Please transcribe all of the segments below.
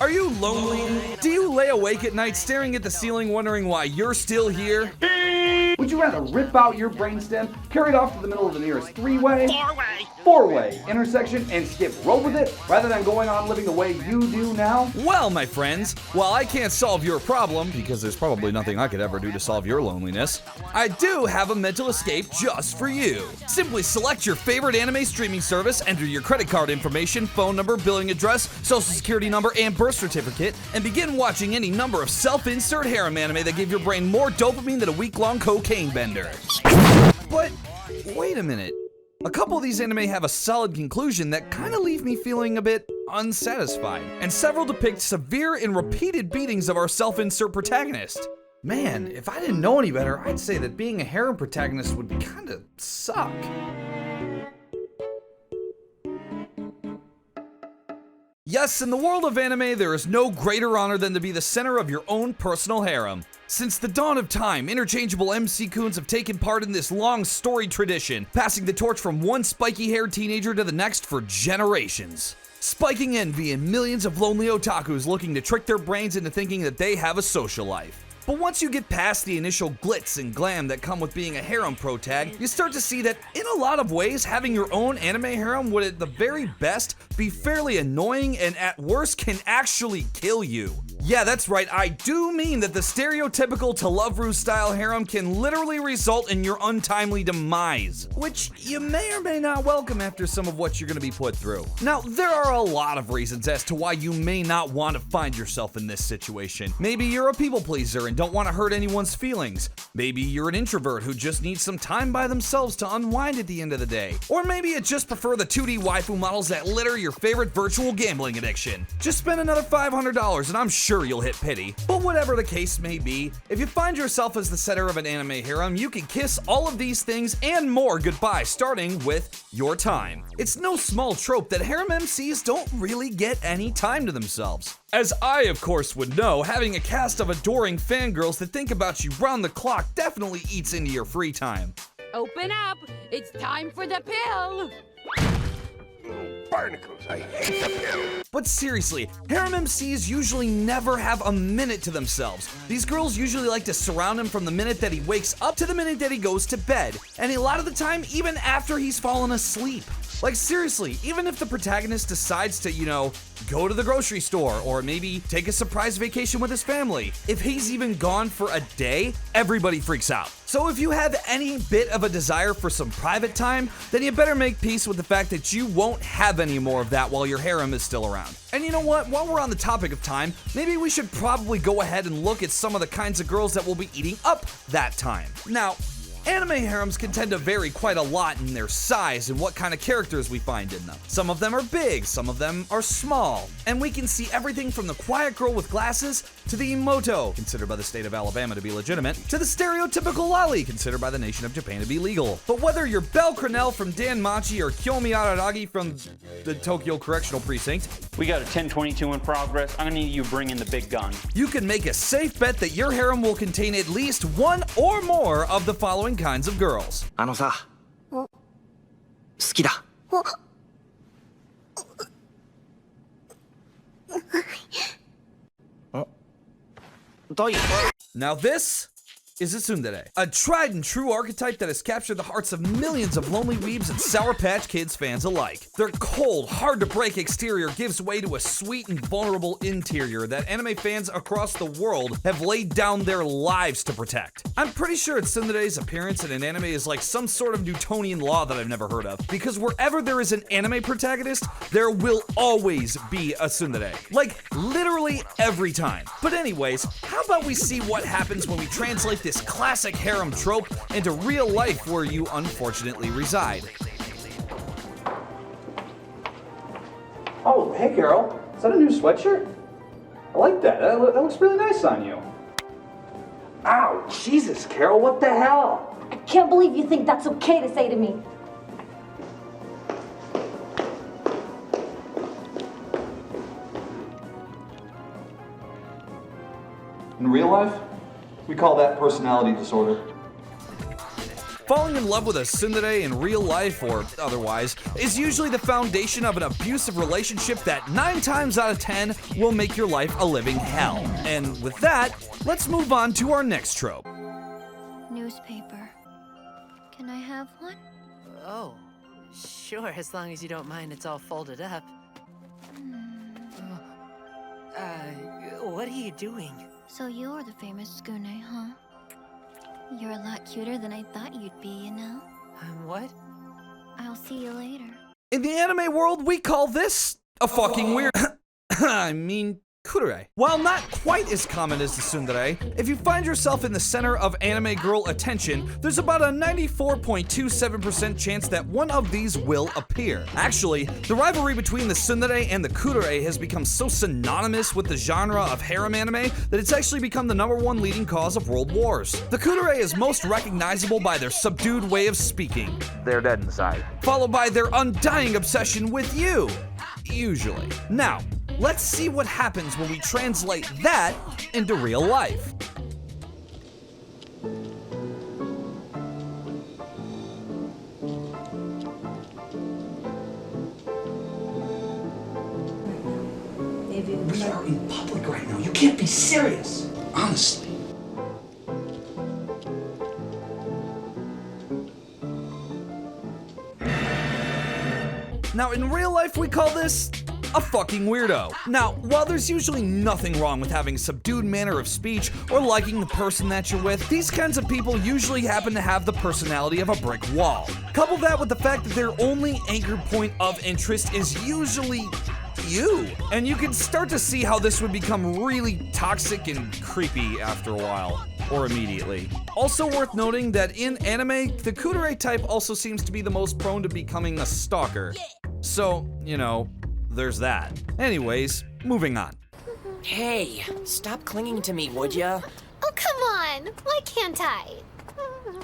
Are you lonely? Do you lay awake at night staring at the ceiling wondering why you're still here? Would you rather rip out your brainstem, carry it off to the middle of the nearest three-way, four-way intersection and skip rope with it, rather than going on living the way you do now? Well, my friends, while I can't solve your problem, because there's probably nothing I could ever do to solve your loneliness, I do have a mental escape just for you. Simply select your favorite anime streaming service, enter your credit card information, phone number, billing address, social security number, and birth certificate, and begin watching any number of self-insert harem anime that give your brain more dopamine than a week-long cocaine bender. But wait a minute. A couple of these anime have a solid conclusion that kind of leave me feeling a bit unsatisfied, and several depict severe and repeated beatings of our self-insert protagonist. Man, if I didn't know any better, I'd say that being a harem protagonist would kinda suck. Yes, in the world of anime, there is no greater honor than to be the center of your own personal harem. Since the dawn of time, interchangeable MC-coons have taken part in this long storied tradition, passing the torch from one spiky-haired teenager to the next for generations. Spiking envy in millions of lonely otakus looking to trick their brains into thinking that they have a social life. But once you get past the initial glitz and glam that come with being a harem protag, you start to see that in a lot of ways, having your own anime harem would at the very best be fairly annoying and at worst can actually kill you. Yeah, that's right, I do mean that the stereotypical to Love Ru style harem can literally result in your untimely demise, which you may or may not welcome after some of what you're gonna be put through. Now, there are a lot of reasons as to why you may not want to find yourself in this situation. Maybe you're a people pleaser and don't want to hurt anyone's feelings. Maybe you're an introvert who just needs some time by themselves to unwind at the end of the day. Or maybe you just prefer the 2D waifu models that litter your favorite virtual gambling addiction. Just spend another $500 and I'm sure you'll hit pity. But whatever the case may be, if you find yourself as the center of an anime harem, you can kiss all of these things and more goodbye, starting with your time. It's no small trope that harem MCs don't really get any time to themselves. As I, of course, would know, having a cast of adoring fangirls that think about you round the clock definitely eats into your free time. Open up! It's time for the pill! Barnacles, I hate the pill. But seriously, harem MCs usually never have a minute to themselves. These girls usually like to surround him from the minute that he wakes up to the minute that he goes to bed, and a lot of the time even after he's fallen asleep. Like seriously, even if the protagonist decides to, go to the grocery store or maybe take a surprise vacation with his family, if he's even gone for a day, everybody freaks out. So if you have any bit of a desire for some private time, then you better make peace with the fact that you won't have any more of that while your harem is still around. And you know what, while we're on the topic of time, maybe we should probably go ahead and look at some of the kinds of girls that will be eating up that time. Now, anime harems can tend to vary quite a lot in their size and what kind of characters we find in them. Some of them are big, some of them are small, and we can see everything from the quiet girl with glasses to the imoto, considered by the state of Alabama to be legitimate, to the stereotypical lolly, considered by the nation of Japan to be legal. But whether you're Belle Crenelle from Dan Machi or Kyomi Araragi from the Tokyo Correctional Precinct, we got a 1022 in progress. I'm gonna need you to bring in the big gun. You can make a safe bet that your harem will contain at least one or more of the following kinds of girls. あのさ、好きだ。Now this is a tsundere, a tried and true archetype that has captured the hearts of millions of lonely weebs and Sour Patch Kids fans alike. Their cold, hard-to-break exterior gives way to a sweet and vulnerable interior that anime fans across the world have laid down their lives to protect. I'm pretty sure tsundere's appearance in an anime is like some sort of Newtonian law that I've never heard of, because wherever there is an anime protagonist, there will always be a tsundere. Like, literally every time. But anyways, how about we see what happens when we translate this classic harem trope into real life where you unfortunately reside. Oh, hey Carol, is that a new sweatshirt? I like that, that looks really nice on you. Ow, Jesus Carol, what the hell? I can't believe you think that's okay to say to me. In real life, we call that personality disorder. falling in love with a tsundere in real life or otherwise is usually the foundation of an abusive relationship that 9 times out of 10 will make your life a living hell. And with that, let's move on to our next trope. Newspaper. Can I have one? Oh, sure, as long as you don't mind it's all folded up. What are you doing? So you're the famous Skune, huh? You're a lot cuter than I thought you'd be, you know? What? I'll see you later. In the anime world, we call this a fucking weird kudere. While not quite as common as the tsundere, if you find yourself in the center of anime girl attention, there's about a 94.27% chance that one of these will appear. Actually, the rivalry between the tsundere and the kudere has become so synonymous with the genre of harem anime that it's actually become the #1 leading cause of world wars. The kudere is most recognizable by their subdued way of speaking. They're dead inside. Followed by their undying obsession with you. Usually. Now, let's see what happens when we translate that into real life. We are in public right now. You can't be serious. Honestly. Now, in real life, we call this a fucking weirdo. Now, while there's usually nothing wrong with having a subdued manner of speech or liking the person that you're with, these kinds of people usually happen to have the personality of a brick wall. Couple that with the fact that their only anchor point of interest is usually you. And you can start to see how this would become really toxic and creepy after a while. Or immediately. Also worth noting that in anime, the kudere type also seems to be the most prone to becoming a stalker. So, you know, there's that. Anyways, moving on. Hey, stop clinging to me, would ya? Oh, come on. Why can't I?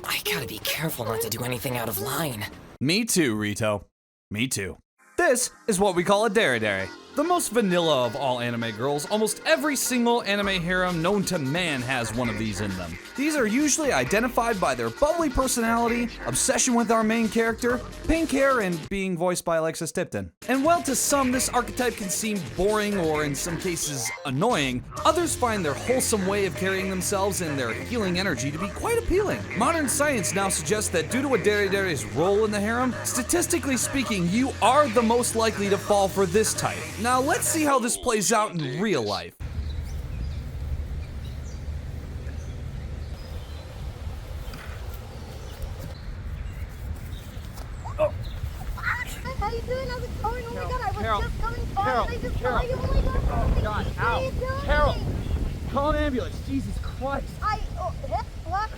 I gotta be careful not to do anything out of line. Me too, Rito. Me too. This is what we call a dere. The most vanilla of all anime girls, almost every single anime harem known to man has one of these in them. These are usually identified by their bubbly personality, obsession with our main character, pink hair, and being voiced by Alexis Tipton. And while to some this archetype can seem boring or in some cases annoying, others find their wholesome way of carrying themselves and their healing energy to be quite appealing. Modern science now suggests that due to a dere's role in the harem, statistically speaking, you are the most likely to fall for this type. Now let's see how this plays out in real life. How you doing? How's it going? Oh my god, I was Carol, just coming by Carol, and I just Carol. saw you. Oh my god. Oh god, How ow. you doing? Carol, call an ambulance. Jesus Christ. What?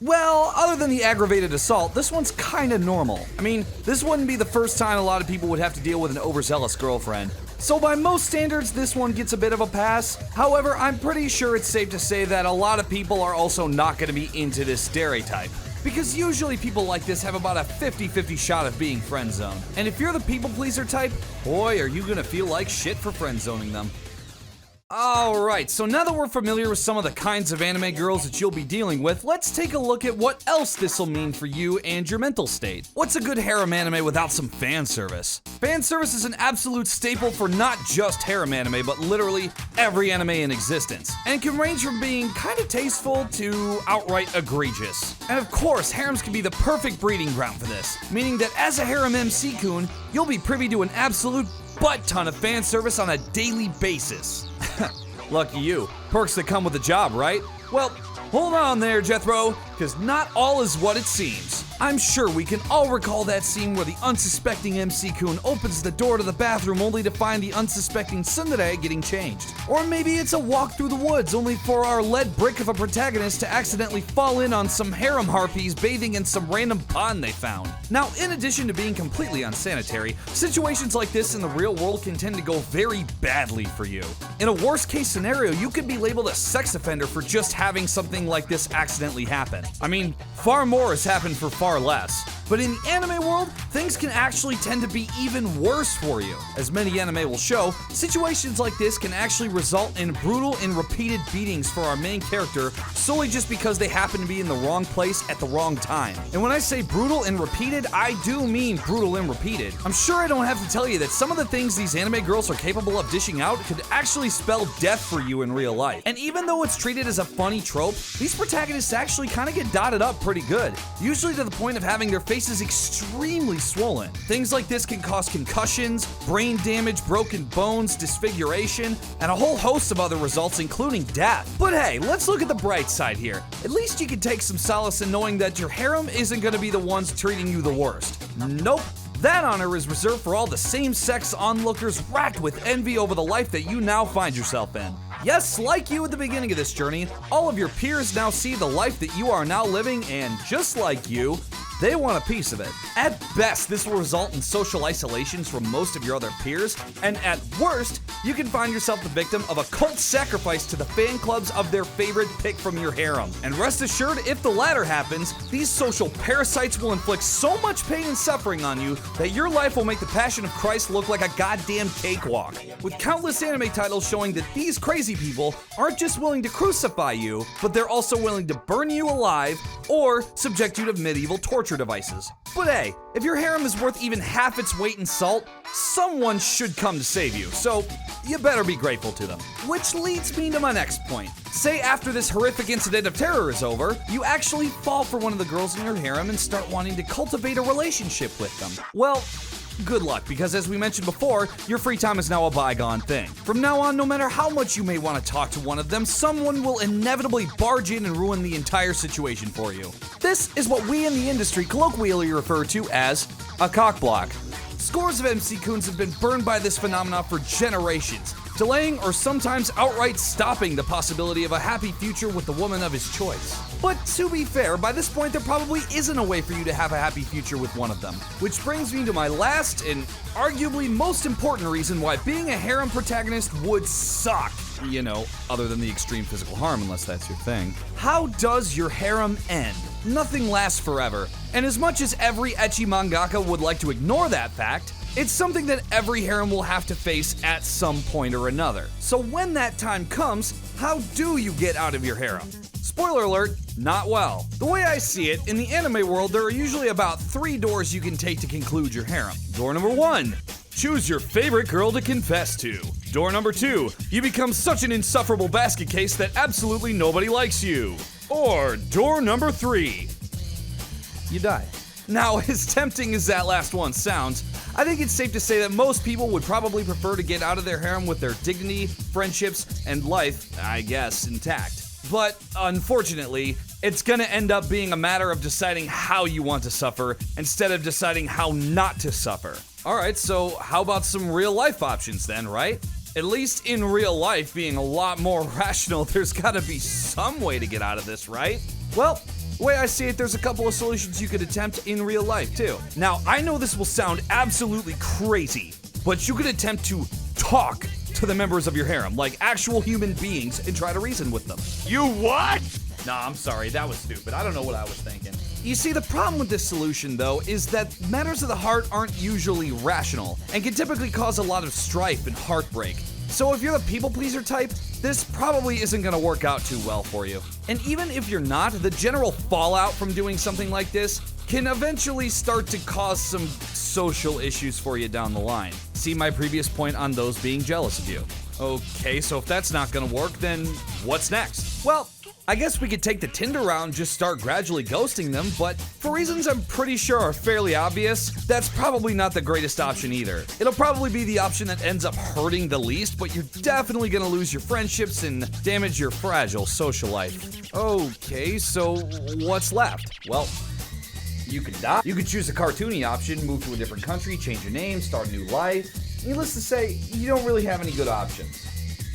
Well, other than the aggravated assault, this one's kinda normal. I mean, this wouldn't be the first time a lot of people would have to deal with an overzealous girlfriend. So by most standards, this one gets a bit of a pass. However, I'm pretty sure it's safe to say that a lot of people are also not gonna be into this dere type. Because usually people like this have about a 50-50 shot of being friend zoned. And if you're the people pleaser type, boy, are you gonna feel like shit for friend zoning them. Alright, so now that we're familiar with some of the kinds of anime girls that you'll be dealing with, let's take a look at what else this'll mean for you and your mental state. What's a good harem anime without some fan service? Fan service is an absolute staple for not just harem anime, but literally every anime in existence, and can range from being kinda tasteful to outright egregious. And of course, harems can be the perfect breeding ground for this, meaning that as a harem MC-kun, you'll be privy to an absolute butt ton of fan service on a daily basis. Lucky you. Perks that come with the job, right? Well, hold on there, Jethro, because not all is what it seems. I'm sure we can all recall that scene where the unsuspecting MC-kun opens the door to the bathroom only to find the unsuspecting tsundere getting changed. Or maybe it's a walk through the woods only for our lead brick of a protagonist to accidentally fall in on some harem harpies bathing in some random pond they found. Now, in addition to being completely unsanitary, situations like this in the real world can tend to go very badly for you. In a worst case scenario, you could be labeled a sex offender for just having something like this accidentally happen. I mean, far more has happened for far less. But in the anime world, things can actually tend to be even worse for you. As many anime will show, situations like this can actually result in brutal and repeated beatings for our main character solely just because they happen to be in the wrong place at the wrong time. And when I say brutal and repeated, I do mean brutal and repeated. I'm sure I don't have to tell you that some of the things these anime girls are capable of dishing out could actually spell death for you in real life. And even though it's treated as a funny trope, these protagonists actually kind of get dotted up pretty good, usually to the point of having their faces extremely swollen. Things like this can cause concussions, brain damage, broken bones, disfiguration, and a whole host of other results, including death. But hey, let's look at the bright side here. At least you can take some solace in knowing that your harem isn't going to be the ones treating you the worst. Nope. That honor is reserved for all the same-sex onlookers racked with envy over the life that you now find yourself in. Yes, like you at the beginning of this journey, all of your peers now see the life that you are now living, and just like you, they want a piece of it. At best, this will result in social isolations from most of your other peers, and at worst, you can find yourself the victim of a cult sacrifice to the fan clubs of their favorite pick from your harem. And rest assured, if the latter happens, these social parasites will inflict so much pain and suffering on you that your life will make the Passion of Christ look like a goddamn cakewalk. With countless anime titles showing that these crazy people aren't just willing to crucify you, but they're also willing to burn you alive or subject you to medieval torture devices. But hey, if your harem is worth even half its weight in salt, someone should come to save you, so you better be grateful to them. Which leads me to my next point. Say after this horrific incident of terror is over, you actually fall for one of the girls in your harem and start wanting to cultivate a relationship with them. Well, good luck, because as we mentioned before, your free time is now a bygone thing. From now on, no matter how much you may want to talk to one of them, someone will inevitably barge in and ruin the entire situation for you. This is what we in the industry colloquially refer to as a cockblock. Scores of MC-Coons have been burned by this phenomenon for generations, delaying or sometimes outright stopping the possibility of a happy future with the woman of his choice. But to be fair, by this point there probably isn't a way for you to have a happy future with one of them. Which brings me to my last and arguably most important reason why being a harem protagonist would suck. You know, other than the extreme physical harm, unless that's your thing. How does your harem end? Nothing lasts forever. And as much as every ecchi mangaka would like to ignore that fact, it's something that every harem will have to face at some point or another. So when that time comes, how do you get out of your harem? Spoiler alert, not well. The way I see it, in the anime world, there are usually about 3 doors you can take to conclude your harem. Door number 1, choose your favorite girl to confess to. Door number 2, you become such an insufferable basket case that absolutely nobody likes you. Or door number 3, you die. Now, as tempting as that last one sounds, I think it's safe to say that most people would probably prefer to get out of their harem with their dignity, friendships, and life, I guess, intact. But unfortunately, it's gonna end up being a matter of deciding how you want to suffer instead of deciding how not to suffer. Alright, so how about some real life options then, right? At least in real life, being a lot more rational, there's gotta be some way to get out of this, right? Well, the way I see it, there's a couple of solutions you could attempt in real life, too. Now, I know this will sound absolutely crazy, but you could attempt to talk to the members of your harem, like actual human beings, and try to reason with them. You what? Nah, I'm sorry, that was stupid. I don't know what I was thinking. You see, the problem with this solution, though, is that matters of the heart aren't usually rational, and can typically cause a lot of strife and heartbreak. So if you're the people-pleaser type, this probably isn't gonna work out too well for you. And even if you're not, the general fallout from doing something like this can eventually start to cause some social issues for you down the line. See my previous point on those being jealous of you. Okay, so if that's not gonna work, then what's next? Well, I guess we could take the Tinder route and just start gradually ghosting them, but for reasons I'm pretty sure are fairly obvious, that's probably not the greatest option either. It'll probably be the option that ends up hurting the least, but you're definitely gonna lose your friendships and damage your fragile social life. Okay, so what's left? Well, you could die. You could choose a cartoony option, move to a different country, change your name, start a new life. Needless to say, you don't really have any good options.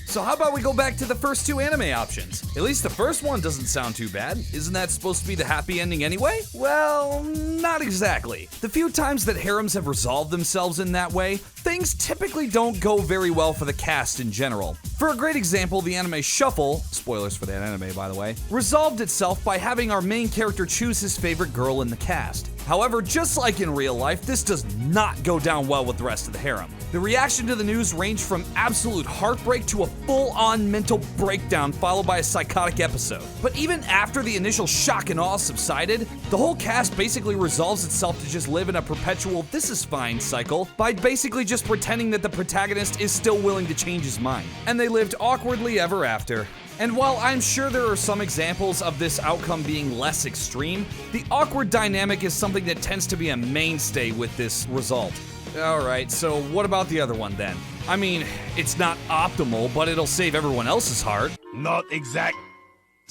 So how about we go back to the first 2 anime options? At least the first one doesn't sound too bad. Isn't that supposed to be the happy ending anyway? Well, not exactly. The few times that harems have resolved themselves in that way, things typically don't go very well for the cast in general. For a great example, the anime Shuffle, spoilers for that anime by the way, resolved itself by having our main character choose his favorite girl in the cast. However, just like in real life, this does not go down well with the rest of the harem. The reaction to the news ranged from absolute heartbreak to a full-on mental breakdown followed by a psychotic episode. But even after the initial shock and awe subsided, the whole cast basically resolves itself to just live in a perpetual "this is fine" cycle by basically just pretending that the protagonist is still willing to change his mind. And they lived awkwardly ever after. And while I'm sure there are some examples of this outcome being less extreme, the awkward dynamic is something that tends to be a mainstay with this result. Alright, so what about the other one then? I mean, it's not optimal, but it'll save everyone else's heart. Not exact.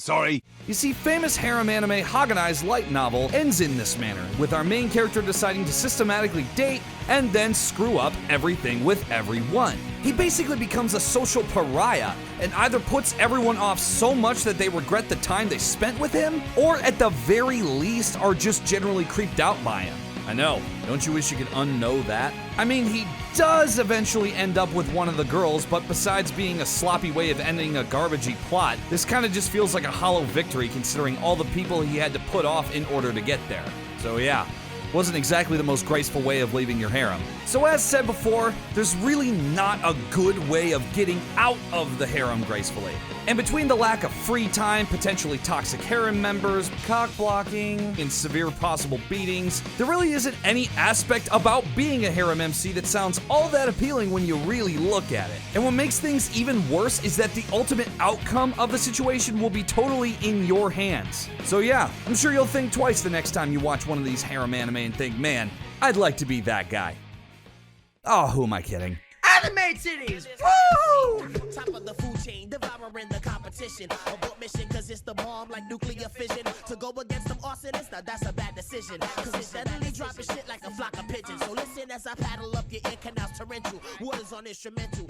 Sorry. You see, famous harem anime Haganai's light novel ends in this manner, with our main character deciding to systematically date and then screw up everything with everyone. He basically becomes a social pariah and either puts everyone off so much that they regret the time they spent with him, or at the very least are just generally creeped out by him. I know, don't you wish you could unknow that? I mean, he does eventually end up with one of the girls, but besides being a sloppy way of ending a garbagey plot, this kind of just feels like a hollow victory considering all the people he had to put off in order to get there. So yeah, wasn't exactly the most graceful way of leaving your harem. So as said before, there's really not a good way of getting out of the harem gracefully. And between the lack of free time, potentially toxic harem members, cock blocking, and severe possible beatings, there really isn't any aspect about being a harem MC that sounds all that appealing when you really look at it. And what makes things even worse is that the ultimate outcome of the situation will be totally in your hands. So yeah, I'm sure you'll think twice the next time you watch one of these harem anime and think, man, I'd like to be that guy. Oh, who am I kidding? Anime titties! Woo! Top of the food chain, devouring the competition. Abort mission, cause it's the bomb like nuclear fission. To go against them arsonists, now that's a bad decision. Cause it's steadily dropping shit like a flock of pigeons. So listen as I paddle up your ear canals torrential. Waters on instrumental.